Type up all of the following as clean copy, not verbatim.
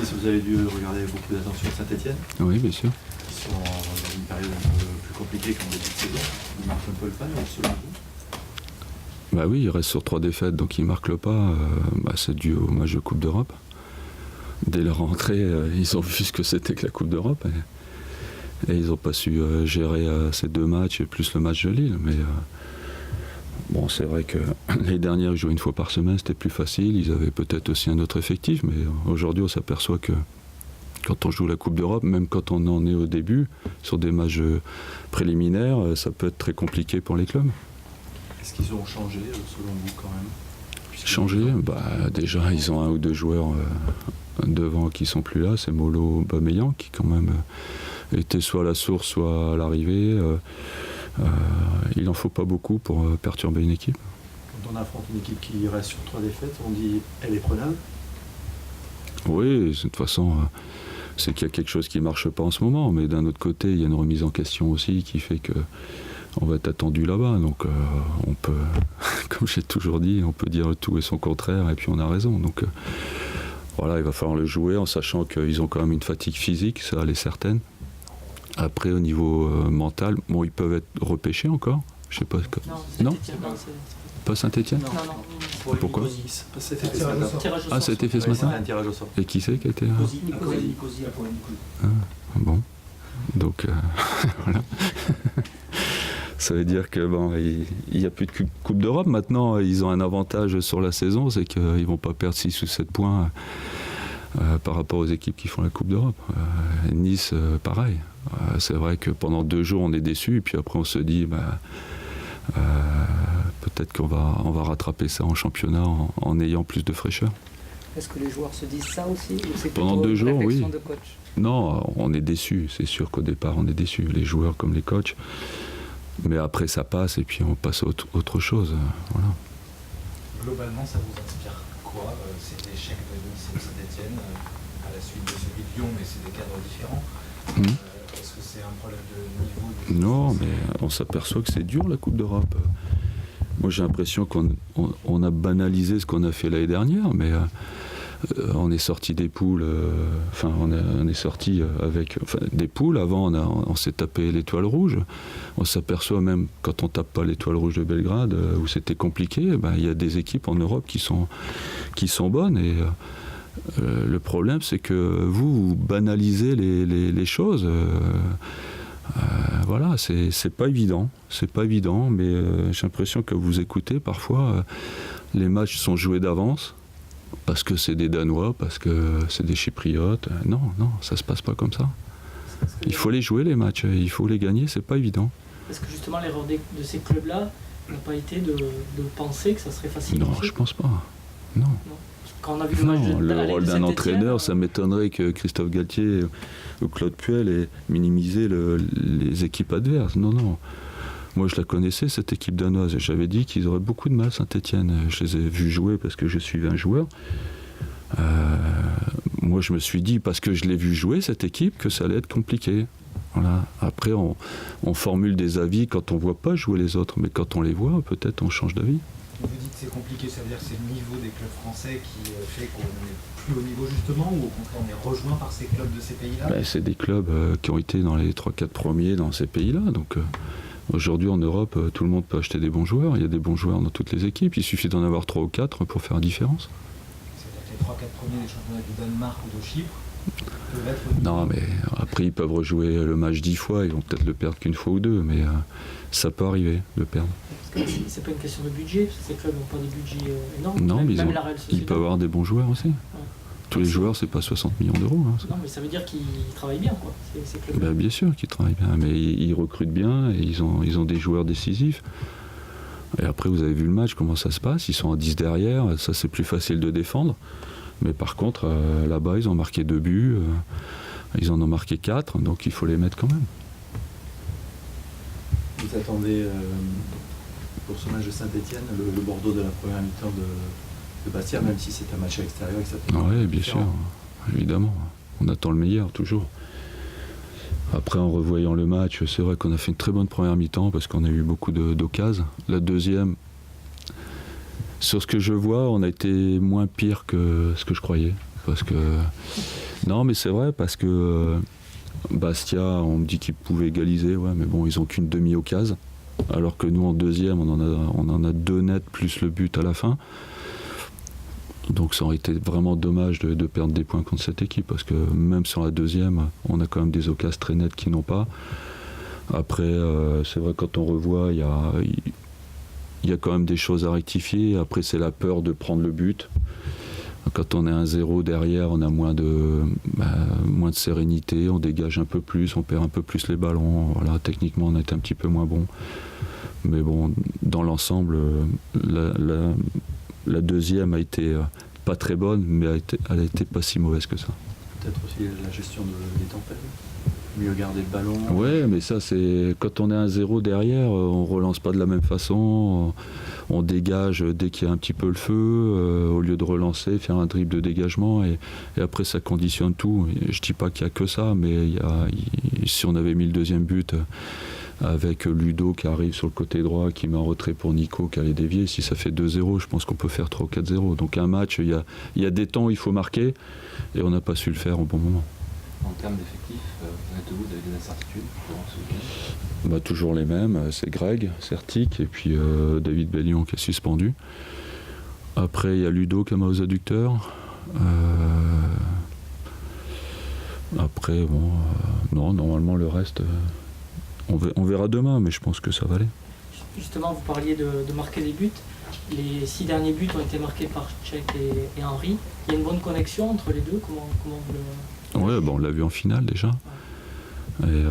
Francis, vous avez dû regarder avec beaucoup d'attention Saint-Etienne. Oui, bien sûr. Ils sont dans une période un peu plus compliquée qu'en début de saison. Ils marquent un peu le pas, selon vous? Bah oui, il reste sur 3 défaites, donc ils ne marquent le pas. C'est dû au match de Coupe d'Europe. Dès leur rentrée, ils ont vu ce que c'était que la Coupe d'Europe. Et ils n'ont pas su gérer ces 2 matchs et plus le match de Lille. Mais bon, c'est vrai que les dernières, ils jouaient une fois par semaine, c'était plus facile. Ils avaient peut-être aussi un autre effectif, mais aujourd'hui, on s'aperçoit que quand on joue la Coupe d'Europe, même quand on en est au début, sur des matchs préliminaires, ça peut être très compliqué pour les clubs. Est-ce qu'ils ont changé, selon vous, quand même? Changer, déjà, ils ont 1 ou 2 joueurs devant qui sont plus là. C'est Molo Aubameyang qui, quand même, était soit à la source, soit à l'arrivée. Il n'en faut pas beaucoup pour perturber une équipe. Quand on affronte une équipe qui reste sur 3 défaites, on dit elle est prenable? Oui, de toute façon, c'est qu'il y a quelque chose qui ne marche pas en ce moment. Mais d'un autre côté, il y a une remise en question aussi qui fait que on va être attendu là-bas. Donc on peut, comme j'ai toujours dit, on peut dire tout et son contraire et puis on a raison. Donc voilà, il va falloir le jouer en sachant qu'ils ont quand même une fatigue physique, ça elle est certaine. Après, au niveau mental, bon, ils peuvent être repêchés encore. Je sais pas. Non, pas Saint-Etienne. Non. Pourquoi? Ça a été fait ce matin. Ah, ça a été fait ce matin. Un tirage au sort. Et qui c'est qui a été Nicosie. Bon. Donc voilà. Ça veut dire que bon, il n'y a plus de Coupe d'Europe. Maintenant, ils ont un avantage sur la saison, c'est qu'ils ne vont pas perdre 6 ou 7 points par rapport aux équipes qui font la Coupe d'Europe. Nice, pareil. C'est vrai que pendant 2 jours, on est déçus, et puis après, on se dit, peut-être qu'on va rattraper ça en championnat en ayant plus de fraîcheur. Est-ce que les joueurs se disent ça aussi, ou c'est pendant plutôt 2 jours, une oui. réflexion de coach? Non, on est déçus. C'est sûr qu'au départ, on est déçus, les joueurs comme les coachs. Mais après, ça passe et puis on passe à autre chose. Voilà. Globalement, ça vous inspire quoi, cet échec de Nice et de Saint-Etienne à la suite de celui de Lyon, mais c'est des cadres différents? Est-ce que c'est un problème de niveau Non, mais on s'aperçoit que c'est dur la Coupe d'Europe. Moi, j'ai l'impression qu'on a banalisé ce qu'on a fait l'année dernière, mais on est sorti des poules. On est sorti avec des poules. Avant, on s'est tapé l'Étoile Rouge. On s'aperçoit même quand on tape pas l'Étoile Rouge de Belgrade, où c'était compliqué. Il y a des équipes en Europe qui sont bonnes. Et le problème, c'est que vous banalisez les choses. Voilà, c'est pas évident. C'est pas évident, mais j'ai l'impression que vous écoutez parfois. Les matchs sont joués d'avance. Parce que c'est des Danois, parce que c'est des Chypriotes. Non, ça se passe pas comme ça. Il faut les jouer les matchs, il faut les gagner, c'est pas évident. Est-ce que justement l'erreur de ces clubs-là n'a pas été de penser que ça serait facile? Non, je pense pas. Non. Quand on a vu le match Le rôle d'un entraîneur, ça m'étonnerait que Christophe Galtier ou Claude Puel ait minimisé les équipes adverses. Non. Moi, je la connaissais, cette équipe danoise. J'avais dit qu'ils auraient beaucoup de mal, Saint-Etienne. Je les ai vus jouer parce que je suivais un joueur. Moi, je me suis dit, parce que je l'ai vu jouer, cette équipe, que ça allait être compliqué. Voilà. Après, on formule des avis quand on ne voit pas jouer les autres. Mais quand on les voit, peut-être on change d'avis. Vous dites que c'est compliqué, ça veut dire que c'est le niveau des clubs français qui fait qu'on est plus au niveau justement, ou au contraire on est rejoint par ces clubs de ces pays-là? C'est des clubs qui ont été dans les 3-4 premiers dans ces pays-là. Donc... Aujourd'hui, en Europe, tout le monde peut acheter des bons joueurs. Il y a des bons joueurs dans toutes les équipes. Il suffit d'en avoir 3 ou 4 pour faire la différence. C'est-à-dire que les 3-4 premiers des championnats du Danemark ou de Chypre peuvent être... Non, mais après, ils peuvent rejouer le match 10 fois. Ils vont peut-être le perdre qu'une fois ou 2. Mais ça peut arriver de perdre. Parce que c'est pas une question de budget. Parce que ces clubs n'ont pas des budgets énormes. Non, mais ils peuvent avoir des bons joueurs aussi. Ouais. Tous les joueurs, c'est pas 60 millions d'euros. Hein, non, mais ça veut dire qu'ils travaillent bien, quoi. Ces clubs. Bien sûr qu'ils travaillent bien, mais ils recrutent bien et ils ont des joueurs décisifs. Et après, vous avez vu le match, comment ça se passe. Ils sont à 10 derrière, ça c'est plus facile de défendre. Mais par contre, là-bas, ils ont marqué 2 buts, ils en ont marqué 4, donc il faut les mettre quand même. Vous attendez, pour ce match de Saint-Etienne, le Bordeaux de la première mi-temps de Bastia, même si c'est un match à l'extérieur et que ça peut être Oui, bien sûr, évidemment. On attend le meilleur, toujours. Après, en revoyant le match, c'est vrai qu'on a fait une très bonne première mi-temps parce qu'on a eu beaucoup d'occasions. La deuxième, sur ce que je vois, on a été moins pire que ce que je croyais. parce que... Non, mais c'est vrai, parce que Bastia, on me dit qu'ils pouvaient égaliser, ouais, mais bon, ils n'ont qu'une demi-occasion. Alors que nous, en deuxième, on en a 2 nets plus le but à la fin. Donc ça aurait été vraiment dommage de perdre des points contre cette équipe, parce que même sur la deuxième, on a quand même des occasions très nettes qui n'ont pas. Après, c'est vrai, quand on revoit, il y a quand même des choses à rectifier. Après, c'est la peur de prendre le but. Quand on est 1-0 derrière, on a moins de sérénité, on dégage un peu plus, on perd un peu plus les ballons. Voilà, techniquement, on a été un petit peu moins bon. Mais bon, dans l'ensemble, la deuxième a été pas très bonne, mais elle a été pas si mauvaise que ça. Peut-être aussi la gestion des tempêtes. Mieux garder le ballon. Ouais, mais ça, c'est quand on est 1-0 derrière, on relance pas de la même façon. On dégage dès qu'il y a un petit peu le feu, au lieu de relancer, faire un dribble de dégagement, et après ça conditionne tout. Et je dis pas qu'il y a que ça, mais si on avait mis le deuxième but avec Ludo qui arrive sur le côté droit, qui met en retrait pour Nico qui allait dévier, si ça fait 2-0, je pense qu'on peut faire 3 ou 4-0. Donc un match, il y a des temps où il faut marquer, et on n'a pas su le faire au bon moment. En termes d'effectifs, vous avez des incertitudes durant ce week-end? Toujours les mêmes, c'est Greg, Certic, et puis David Bellion qui est suspendu. Après, il y a Ludo qui a mal aux adducteurs. Après, bon, non, normalement le reste, on verra demain, mais je pense que ça va aller. Justement, vous parliez de marquer des buts. Les 6 derniers buts ont été marqués par Cech et Henry. Il y a une bonne connexion entre les deux. Comment vous le... Ouais, on l'a vu en finale déjà. Et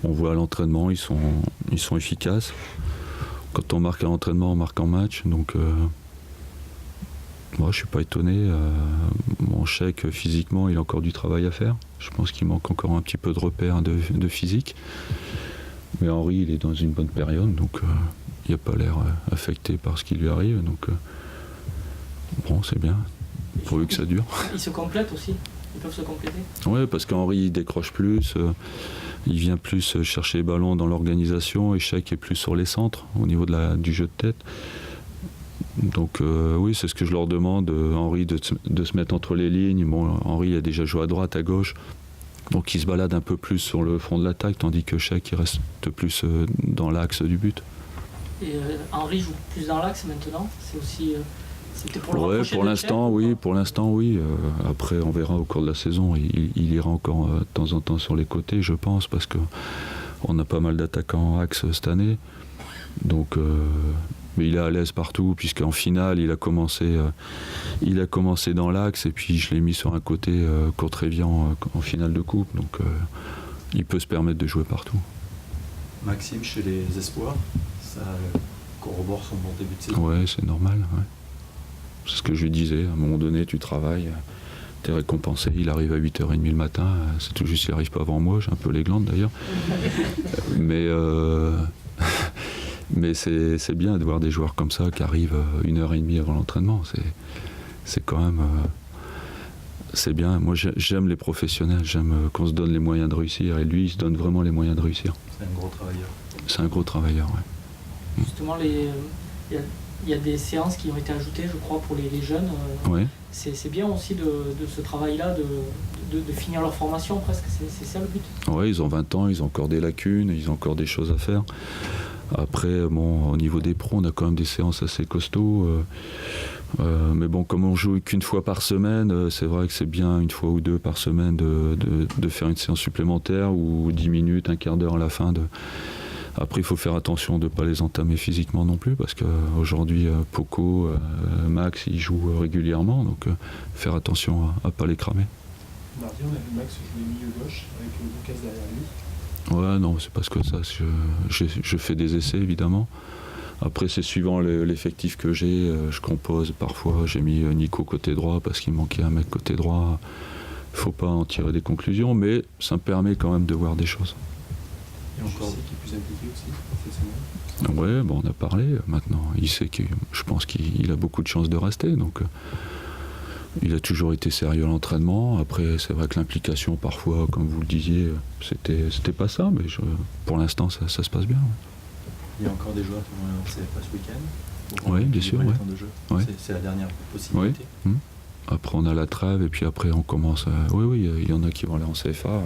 on voit à l'entraînement, ils sont efficaces. Quand on marque à l'entraînement, on marque en match. Donc, moi, je suis pas étonné. Mon Cech, physiquement, il a encore du travail à faire. Je pense qu'il manque encore un petit peu de repères de physique. Mais Henry, il est dans une bonne période, donc il n'a pas l'air affecté par ce qui lui arrive. Donc, bon, c'est bien, pourvu que ça dure. Ils se complètent aussi. Ils peuvent se compléter. Oui, parce qu'Henry il décroche plus, il vient plus chercher les ballons dans l'organisation, et Cech est plus sur les centres au niveau du jeu de tête. Donc oui, c'est ce que je leur demande, Henry de se mettre entre les lignes. Bon, Henry a déjà joué à droite, à gauche, donc il se balade un peu plus sur le front de l'attaque, tandis que Cech il reste plus dans l'axe du but. Et Henry joue plus dans l'axe maintenant, c'est aussi... C'était pour le rapprocher pour de l'instant, Cech, oui. Pour l'instant, oui. Après, on verra au cours de la saison. Il ira encore de temps en temps sur les côtés, je pense, parce qu'on a pas mal d'attaquants en axe cette année. Donc, mais il est à l'aise partout, puisqu'en finale, il a commencé dans l'axe, et puis je l'ai mis sur un côté contre Evian en finale de coupe. Donc, il peut se permettre de jouer partout. Maxime, chez les espoirs, ça corrobore son bon début de saison. Ouais, c'est normal. Ouais. C'est ce que je lui disais, à un moment donné, tu travailles, tu es récompensé, il arrive à 8h30 le matin, c'est tout juste, il n'arrive pas avant moi, j'ai un peu les glandes d'ailleurs. Mais c'est bien de voir des joueurs comme ça qui arrivent 1h30 avant l'entraînement, c'est quand même... c'est bien, moi j'aime les professionnels, j'aime qu'on se donne les moyens de réussir, et lui il se donne vraiment les moyens de réussir. C'est un gros travailleur. C'est un gros travailleur, ouais. Justement, il y a des séances qui ont été ajoutées, je crois, pour les jeunes. Ouais. C'est bien aussi de ce travail-là, de finir leur formation presque, c'est ça le but. Ouais, ils ont 20 ans, ils ont encore des lacunes, ils ont encore des choses à faire. Après, bon, au niveau des pros, on a quand même des séances assez costauds. Mais bon, comme on joue qu'une fois par semaine, c'est vrai que c'est bien une fois ou deux par semaine de faire une séance supplémentaire, ou 10 minutes, un quart d'heure à la fin. Après, il faut faire attention de ne pas les entamer physiquement non plus, parce qu'aujourd'hui, Poco, Max, ils jouent régulièrement, donc faire attention à ne pas les cramer. Mardi, on a vu Max jouer milieu gauche avec Lucas derrière lui. Ouais, non, c'est parce que ça, je fais des essais, évidemment. Après, c'est suivant l'effectif que j'ai, je compose. Parfois, j'ai mis Nico côté droit parce qu'il manquait un mec côté droit. Il ne faut pas en tirer des conclusions, mais ça me permet quand même de voir des choses. Et encore qui est plus impliqué aussi cette semaine. Ouais, bon, on a parlé maintenant. Il sait je pense qu'il a beaucoup de chances de rester. Donc, il a toujours été sérieux à l'entraînement. Après, c'est vrai que l'implication, parfois, comme vous le disiez, c'était pas ça. Mais pour l'instant, ça se passe bien. Il y a encore des joueurs qui vont lancer pas ce week-end. Oui, bien sûr. Ouais. De jeu. Ouais. C'est la dernière possibilité. Ouais. Après on a la trêve et puis après on commence à... Oui, il y en a qui vont aller en CFA.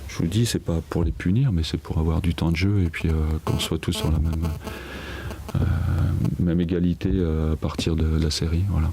Je vous dis, c'est pas pour les punir, mais c'est pour avoir du temps de jeu et puis qu'on soit tous sur la même égalité à partir de la série. Voilà.